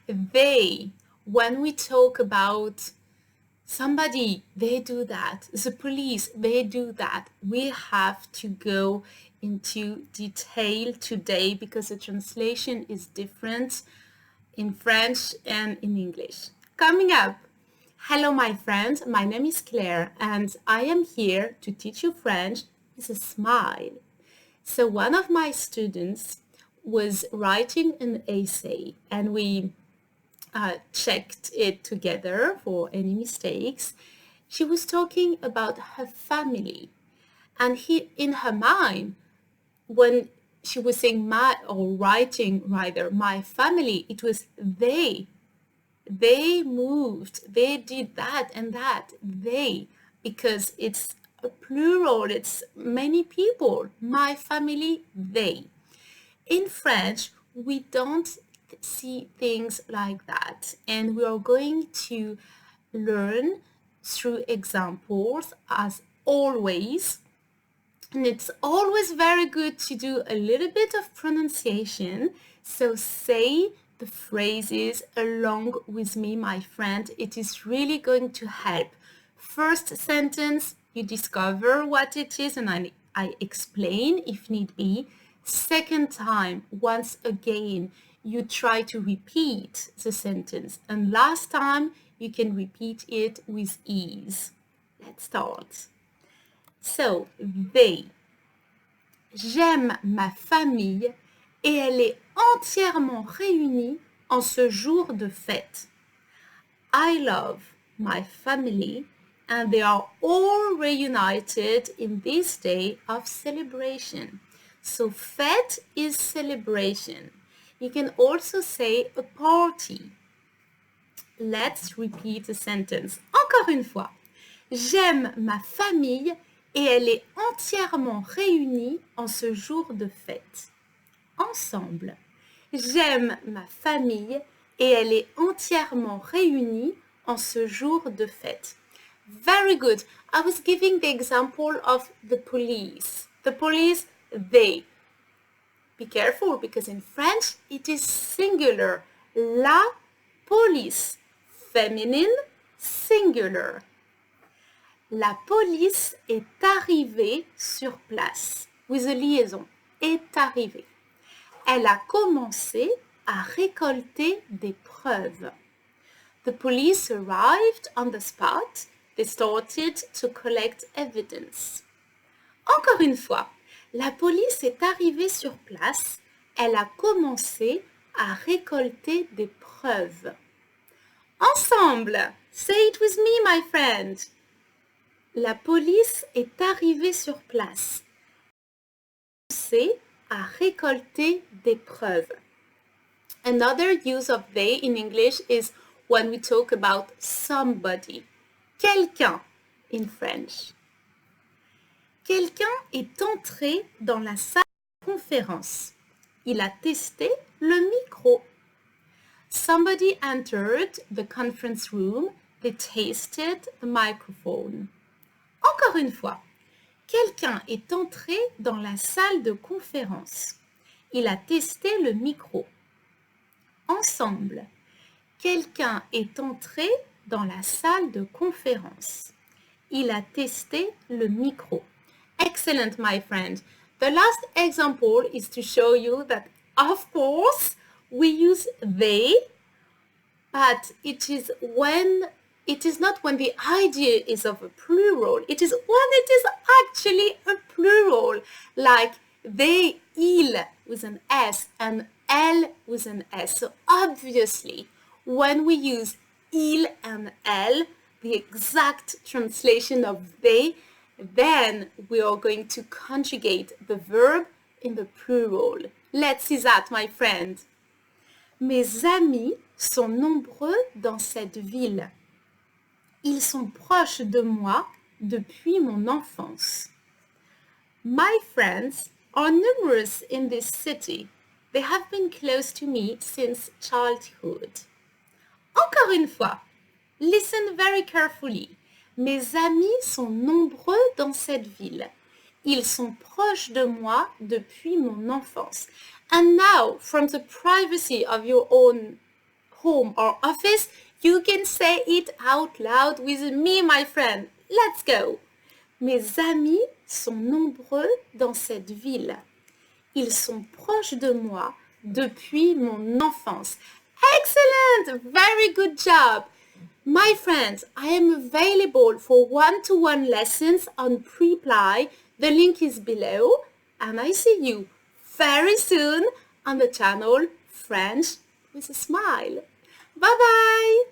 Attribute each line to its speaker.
Speaker 1: They, when we talk about somebody, they do that, the police, they do that, we have to go into detail today because the translation is different in French and in English. Coming up, hello my friends, my name is Claire and I am here to teach you French with a smile. So one of my students was writing an essay and we checked it together for any mistakes. She was talking about her family and in her mind, when she was saying my, or writing rather, my family, it was they moved, they did that and that, they, because it's a plural, it's many people, my family, they. In French, we don't see things like that, and we are going to learn through examples as always. And it's always very good to do a little bit of pronunciation. So say the phrases along with me, my friend. It is really going to help. First sentence, you discover what it is and I explain if need be. Second time, once again, you try to repeat the sentence. And last time, you can repeat it with ease. Let's start. So, they. J'aime ma famille et elle est entièrement réunie en ce jour de fête. I love my family and they are all reunited in this day of celebration. So fête is celebration. You can also say a party. Let's repeat the sentence. Encore une fois. J'aime ma famille et elle est entièrement réunie en ce jour de fête. Ensemble. J'aime ma famille et elle est entièrement réunie en ce jour de fête. Very good. I was giving the example of the police. The police, they. Be careful because in French it is singular. La police. Feminine, singular. La police est arrivée sur place. With a liaison. Est arrivée. Elle a commencé à récolter des preuves. The police arrived on the spot. They started to collect evidence. Encore une fois, la police est arrivée sur place. Elle a commencé à récolter des preuves. Ensemble, say it with me, my friend. La police est arrivée sur place. Elle a commencé à récolter des preuves. Another use of they in English is when we talk about somebody. Quelqu'un in French. Quelqu'un est entré dans la salle de conférence. Il a testé le micro. Somebody entered the conference room. They tasted the microphone. Encore une fois. Quelqu'un est entré dans la salle de conférence. Il a testé le micro. Ensemble. Quelqu'un est entré dans la salle de conférence. Il a testé le micro. Excellent, my friend. The last example is to show you that, of course, we use they, but it is not when the idea is of a plural. It is when it is actually a plural, like they, il with an S and elle with an S. So obviously, when we use il and elle, the exact translation of they, then we are going to conjugate the verb in the plural. Let's see that, my friend. Mes amis sont nombreux dans cette ville. Ils sont proches de moi depuis mon enfance. My friends are numerous in this city. They have been close to me since childhood. Encore une fois, listen very carefully. Mes amis sont nombreux dans cette ville. Ils sont proches de moi depuis mon enfance. And now, from the privacy of your own home or office, you can say it out loud with me, my friend. Let's go. Mes amis sont nombreux dans cette ville. Ils sont proches de moi depuis mon enfance. Excellent! Very good job! My friends, I am available for one-to-one lessons on Preply. The link is below, and I see you very soon on the channel French with a Smile. Bye-bye!